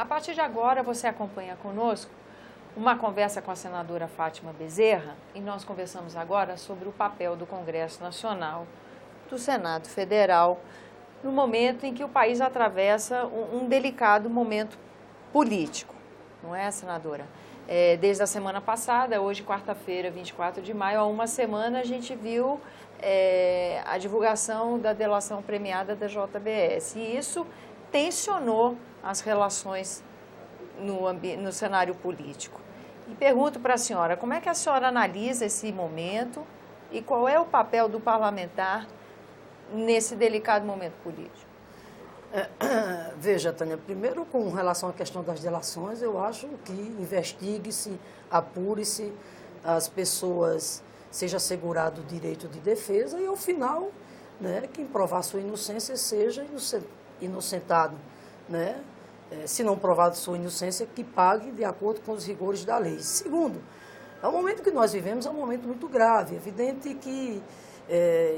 A partir de agora, você acompanha conosco uma conversa com a senadora Fátima Bezerra, e nós conversamos agora sobre o papel do Congresso Nacional, do Senado Federal, no momento em que o país atravessa um delicado momento político, não é, senadora? Desde a semana passada, hoje, quarta-feira, 24 de maio, há uma semana, a gente viu a divulgação da delação premiada da JBS, e isso tensionou as relações no cenário político. E pergunto para a senhora, como é que a senhora analisa esse momento e qual é o papel do parlamentar nesse delicado momento político? Veja, Tânia, primeiro com relação à questão das delações, eu acho que investigue-se, apure-se, as pessoas seja assegurado o direito de defesa e, ao final, né, quem provar sua inocência seja inocentado, né? Se não provado sua inocência, que pague de acordo com os rigores da lei. Segundo, o momento que nós vivemos é um momento muito grave. É evidente que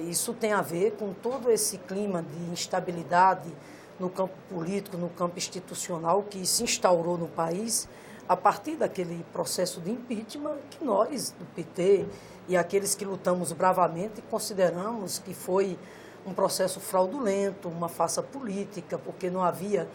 isso tem a ver com todo esse clima de instabilidade no campo político, no campo institucional que se instaurou no país a partir daquele processo de impeachment que nós, do PT, e aqueles que lutamos bravamente, consideramos que foi um processo fraudulento, uma farsa política, porque não havia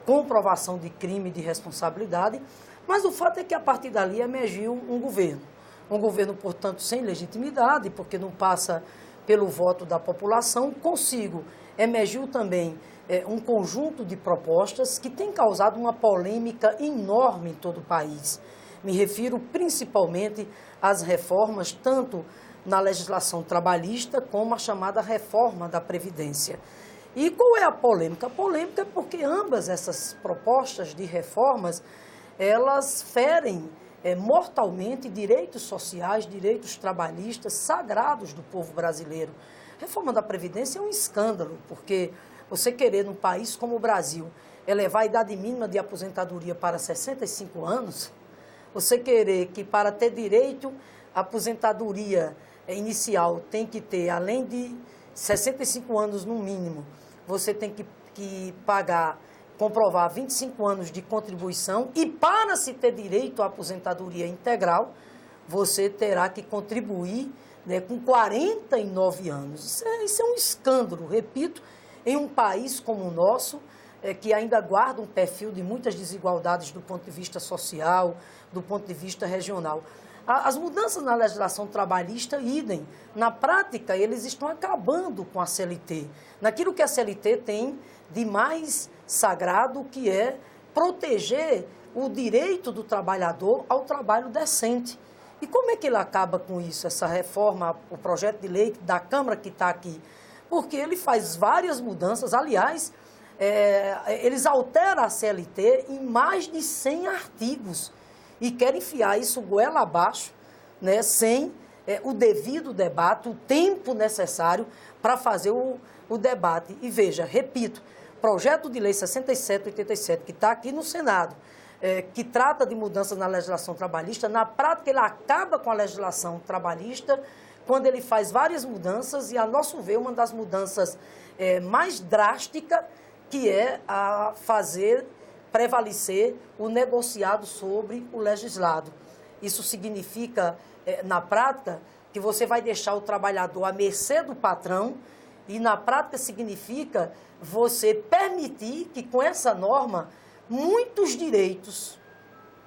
comprovação de crime e de responsabilidade, mas o fato é que a partir dali emergiu um governo, portanto, sem legitimidade, porque não passa pelo voto da população. Consigo emergiu também um conjunto de propostas que tem causado uma polêmica enorme em todo o país. Me refiro principalmente às reformas, tanto na legislação trabalhista como a chamada reforma da Previdência. E qual é a polêmica? A polêmica é porque ambas essas propostas de reformas, elas ferem mortalmente direitos sociais, direitos trabalhistas sagrados do povo brasileiro. A reforma da Previdência é um escândalo, porque você querer, num país como o Brasil, elevar a idade mínima de aposentadoria para 65 anos, você querer que para ter direito à aposentadoria inicial tem que ter, além de 65 anos no mínimo, você tem que pagar, comprovar 25 anos de contribuição e para se ter direito à aposentadoria integral, você terá que contribuir, né, com 49 anos. Isso é um escândalo, repito, em um país como o nosso, que ainda guarda um perfil de muitas desigualdades do ponto de vista social, do ponto de vista regional. As mudanças na legislação trabalhista, idem. Na prática, eles estão acabando com a CLT. Naquilo que a CLT tem de mais sagrado, que é proteger o direito do trabalhador ao trabalho decente. E como é que ele acaba com isso, essa reforma, o projeto de lei da Câmara que está aqui? Porque ele faz várias mudanças, aliás, eles alteram a CLT em mais de 100 artigos e querem enfiar isso goela abaixo, né, sem o devido debate, o tempo necessário para fazer o debate. E veja, repito, projeto de lei 6787, que está aqui no Senado, que trata de mudanças na legislação trabalhista, na prática ele acaba com a legislação trabalhista quando ele faz várias mudanças e, a nosso ver, uma das mudanças mais drásticas, que é a fazer prevalecer o negociado sobre o legislado. Isso significa, na prática, que você vai deixar o trabalhador à mercê do patrão e, na prática, significa você permitir que, com essa norma, muitos direitos,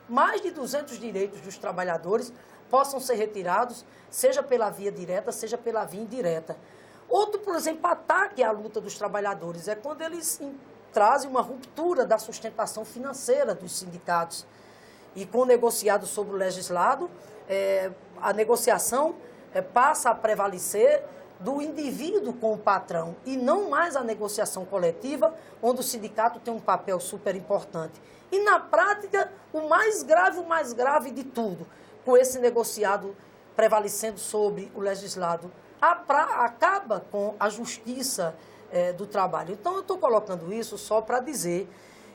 mais de 200 direitos dos trabalhadores, possam ser retirados, seja pela via direta, seja pela via indireta. Outro, por exemplo, ataque à luta dos trabalhadores é quando eles trazem uma ruptura da sustentação financeira dos sindicatos. E com o negociado sobre o legislado, a negociação passa a prevalecer do indivíduo com o patrão e não mais a negociação coletiva, onde o sindicato tem um papel super importante. E na prática, o mais grave de tudo, com esse negociado prevalecendo sobre o legislado, acaba com a justiça do trabalho. Então, eu estou colocando isso só para dizer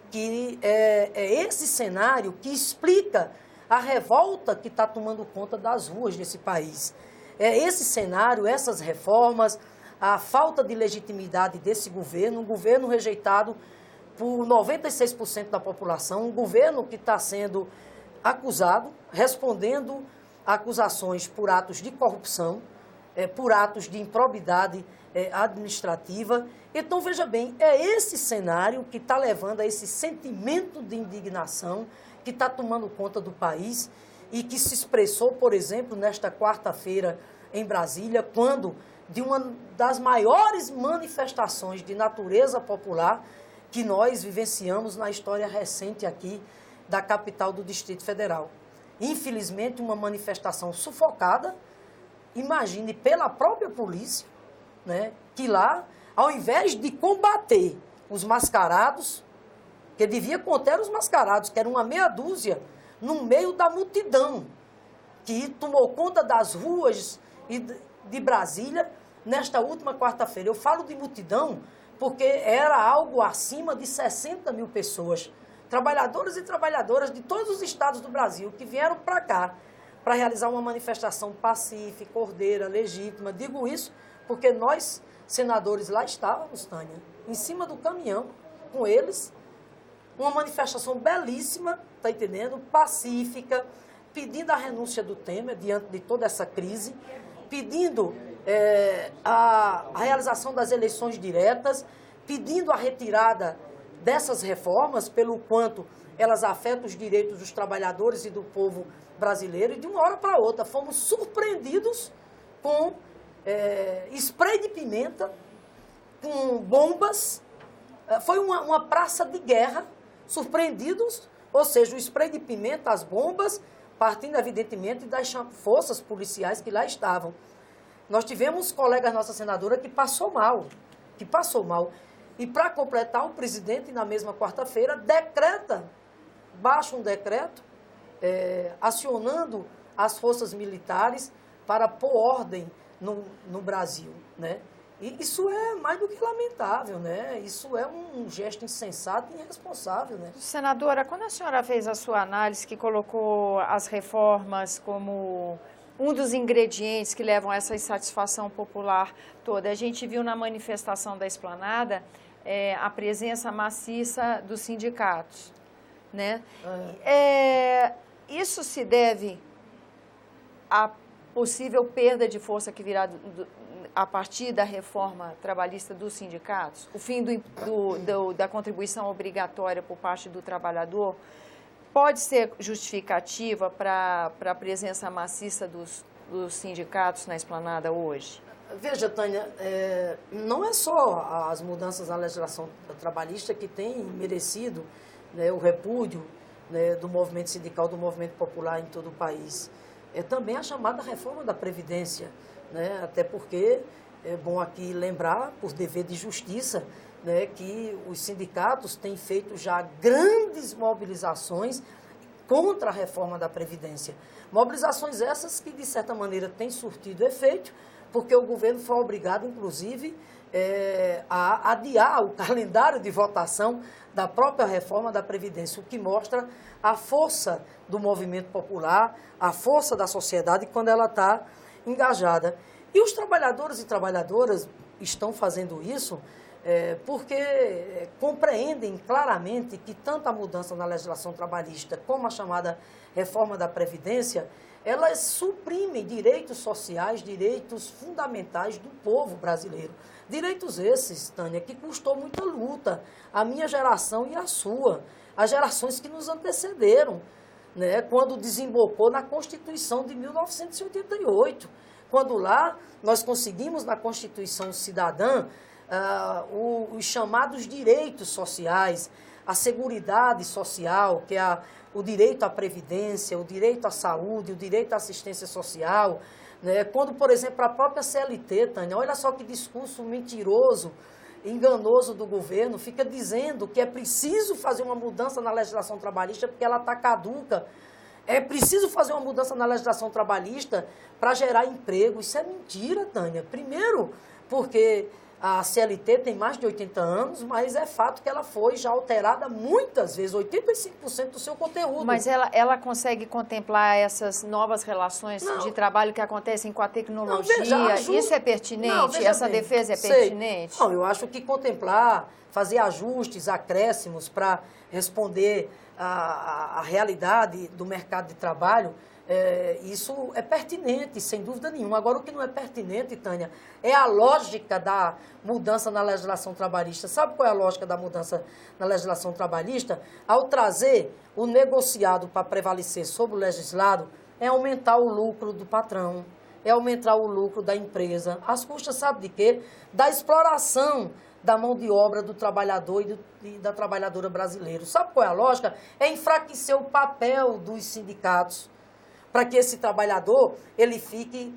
que é esse cenário que explica a revolta que está tomando conta das ruas desse país. É esse cenário, essas reformas, a falta de legitimidade desse governo, um governo rejeitado por 96% da população, um governo que está sendo acusado, respondendo a acusações por atos de corrupção, por atos de improbidade administrativa. Então, veja bem, é esse cenário que está levando a esse sentimento de indignação que está tomando conta do país e que se expressou, por exemplo, nesta quarta-feira em Brasília, quando de uma das maiores manifestações de natureza popular que nós vivenciamos na história recente aqui da capital do Distrito Federal. Infelizmente, uma manifestação sufocada, imagine, pela própria polícia, né, que lá, ao invés de combater os mascarados, que devia conter os mascarados, que eram uma meia dúzia, no meio da multidão, que tomou conta das ruas de Brasília nesta última quarta-feira. Eu falo de multidão porque era algo acima de 60 mil pessoas, trabalhadores e trabalhadoras de todos os estados do Brasil, que vieram para cá para realizar uma manifestação pacífica, ordeira, legítima. Digo isso porque nós, senadores, lá estávamos, Tânia, em cima do caminhão, com eles, uma manifestação belíssima, está entendendo? Pacífica, pedindo a renúncia do Temer diante de toda essa crise, pedindo a realização das eleições diretas, pedindo a retirada dessas reformas, pelo quanto elas afetam os direitos dos trabalhadores e do povo brasileiro, e de uma hora para outra fomos surpreendidos com spray de pimenta, com bombas, foi uma praça de guerra, surpreendidos, ou seja, o spray de pimenta, as bombas, partindo evidentemente das forças policiais que lá estavam. Nós tivemos colegas nossa senadora que passou mal. E para completar, o presidente, na mesma quarta-feira, baixa um decreto, acionando as forças militares para pôr ordem no Brasil, né? E isso é mais do que lamentável, né? Isso é um gesto insensato e irresponsável, né? Senadora, quando a senhora fez a sua análise que colocou as reformas como um dos ingredientes que levam a essa insatisfação popular toda, a gente viu na manifestação da Esplanada a presença maciça dos sindicatos, né? Isso se deve à possível perda de força que virá a partir da reforma trabalhista dos sindicatos, o fim da contribuição obrigatória por parte do trabalhador, pode ser justificativa para a presença maciça dos sindicatos na Esplanada hoje? Veja, Tânia, não é só as mudanças na legislação trabalhista que têm merecido, né, o repúdio, né, do movimento sindical, do movimento popular em todo o país. É também a chamada reforma da Previdência, né, até porque é bom aqui lembrar, por dever de justiça, né, que os sindicatos têm feito já grandes mobilizações contra a reforma da Previdência. Mobilizações essas que, de certa maneira, têm surtido efeito, porque o governo foi obrigado, inclusive, a adiar o calendário de votação da própria reforma da Previdência, o que mostra a força do movimento popular, a força da sociedade quando ela está engajada. E os trabalhadores e trabalhadoras estão fazendo isso porque compreendem claramente que tanto a mudança na legislação trabalhista como a chamada reforma da Previdência, elas suprimem direitos sociais, direitos fundamentais do povo brasileiro. Direitos esses, Tânia, que custou muita luta, a minha geração e a sua, as gerações que nos antecederam, né, quando desembocou na Constituição de 1988, quando lá nós conseguimos na Constituição Cidadã os chamados direitos sociais, a seguridade social, que é o direito à previdência, o direito à saúde, o direito à assistência social, né? Quando, por exemplo, a própria CLT, Tânia, olha só que discurso mentiroso, enganoso do governo, fica dizendo que é preciso fazer uma mudança na legislação trabalhista porque ela está caduca. É preciso fazer uma mudança na legislação trabalhista para gerar emprego. Isso é mentira, Tânia. Primeiro, porque A CLT tem mais de 80 anos, mas é fato que ela foi já alterada muitas vezes, 85% do seu conteúdo. Mas ela consegue contemplar essas novas relações de trabalho que acontecem com a tecnologia? Isso é pertinente? Essa defesa é pertinente? Não, eu acho que contemplar, fazer ajustes, acréscimos para responder à realidade do mercado de trabalho, isso é pertinente, sem dúvida nenhuma. Agora, o que não é pertinente, Tânia, é a lógica da mudança na legislação trabalhista. Sabe qual é a lógica da mudança na legislação trabalhista? Ao trazer o negociado para prevalecer sobre o legislado, é aumentar o lucro do patrão, é aumentar o lucro da empresa. Às custas, sabe de quê? Da exploração da mão de obra do trabalhador e da trabalhadora brasileira. Sabe qual é a lógica? É enfraquecer o papel dos sindicatos, para que esse trabalhador ele fique,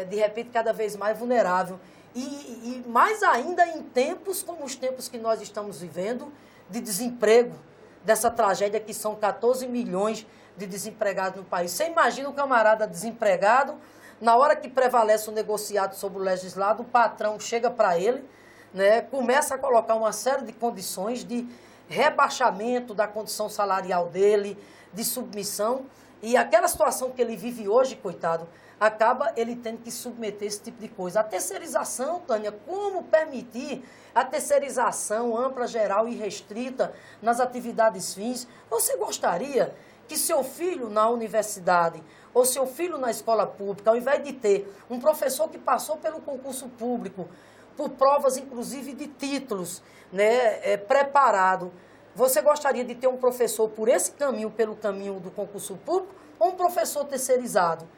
de repente, cada vez mais vulnerável. E mais ainda em tempos como os tempos que nós estamos vivendo, de desemprego, dessa tragédia que são 14 milhões de desempregados no país. Você imagina o camarada desempregado, na hora que prevalece o negociado sobre o legislado, o patrão chega para ele, né, começa a colocar uma série de condições de rebaixamento da condição salarial dele, de submissão. E aquela situação que ele vive hoje, coitado, acaba ele tendo que submeter esse tipo de coisa. A terceirização, Tânia, como permitir a terceirização ampla, geral e restrita nas atividades fins? Você gostaria que seu filho na universidade ou seu filho na escola pública, ao invés de ter um professor que passou pelo concurso público, por provas inclusive de títulos, né, preparado, você gostaria de ter um professor por esse caminho, pelo caminho do concurso público, ou um professor terceirizado?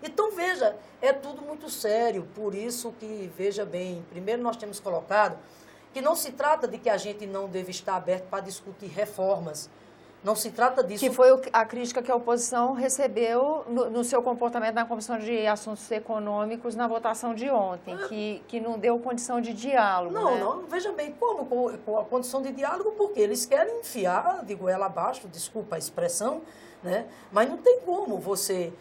Então, veja, é tudo muito sério, por isso que, veja bem, primeiro nós temos colocado que não se trata de que a gente não deve estar aberto para discutir reformas. Não se trata disso. Que foi a crítica que a oposição recebeu no seu comportamento na Comissão de Assuntos Econômicos na votação de ontem, que não deu condição de diálogo. Não, veja bem, como com a condição de diálogo, porque eles querem enfiar de goela abaixo, desculpa a expressão, né? Mas não tem como você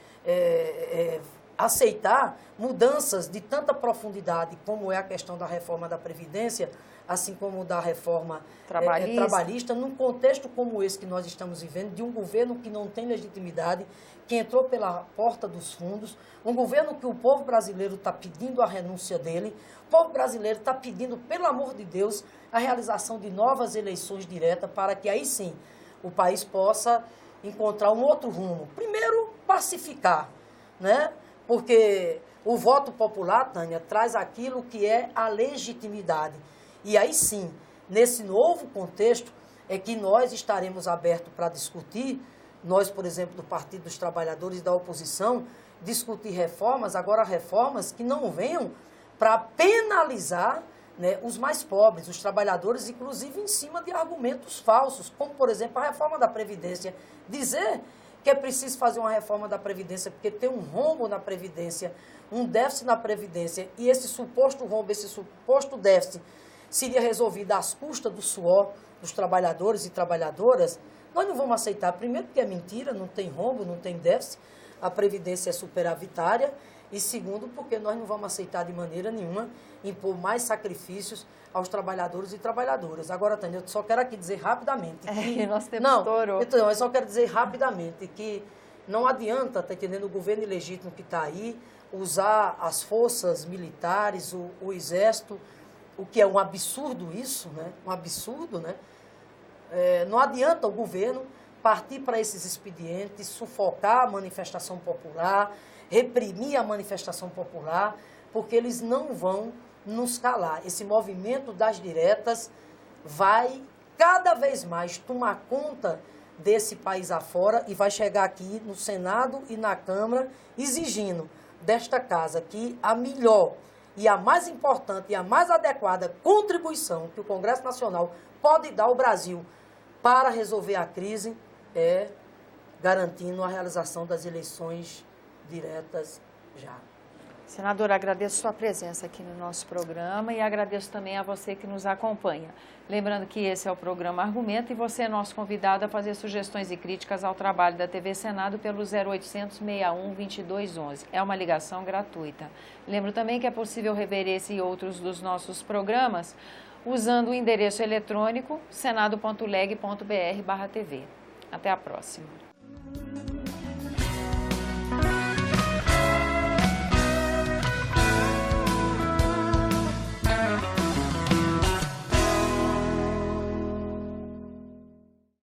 aceitar mudanças de tanta profundidade como é a questão da reforma da Previdência, assim como da reforma trabalhista, num contexto como esse que nós estamos vivendo, de um governo que não tem legitimidade, que entrou pela porta dos fundos, um governo que o povo brasileiro está pedindo a renúncia dele, o povo brasileiro está pedindo, pelo amor de Deus, a realização de novas eleições diretas para que aí sim o país possa encontrar um outro rumo. Primeiro, pacificar, né? Porque o voto popular, Tânia, traz aquilo que é a legitimidade. E aí sim, nesse novo contexto, é que nós estaremos abertos para discutir, nós, por exemplo, do Partido dos Trabalhadores e da oposição, discutir reformas, agora reformas que não venham para penalizar, né, os mais pobres, os trabalhadores, inclusive em cima de argumentos falsos, como, por exemplo, a reforma da Previdência. Dizer que é preciso fazer uma reforma da Previdência porque tem um rombo na Previdência, um déficit na Previdência, e esse suposto rombo, esse suposto déficit seria resolvido às custas do suor dos trabalhadores e trabalhadoras, nós não vamos aceitar. Primeiro, porque é mentira, não tem rombo, não tem déficit, a Previdência é superavitária. E segundo, porque nós não vamos aceitar de maneira nenhuma impor mais sacrifícios aos trabalhadores e trabalhadoras. Agora, Tânia, eu só quero aqui dizer rapidamente que... nosso tempo estourou. Então, eu só quero dizer rapidamente que não adianta, tá entendendo, o governo ilegítimo que está aí, usar as forças militares, o exército, o que é um absurdo isso, né? Um absurdo, né? Não adianta o governo partir para esses expedientes, sufocar a manifestação popular, reprimir a manifestação popular, porque eles não vão nos calar. Esse movimento das diretas vai cada vez mais tomar conta desse país afora e vai chegar aqui no Senado e na Câmara exigindo desta casa que a melhor e a mais importante e a mais adequada contribuição que o Congresso Nacional pode dar ao Brasil para resolver a crise é garantindo a realização das eleições diretas já. Senadora, agradeço sua presença aqui no nosso programa e agradeço também a você que nos acompanha. Lembrando que esse é o programa Argumento e você é nosso convidado a fazer sugestões e críticas ao trabalho da TV Senado pelo 0800 61 2211. É uma ligação gratuita. Lembro também que é possível rever esse e outros dos nossos programas usando o endereço eletrônico senado.leg.br/TV. Até a próxima.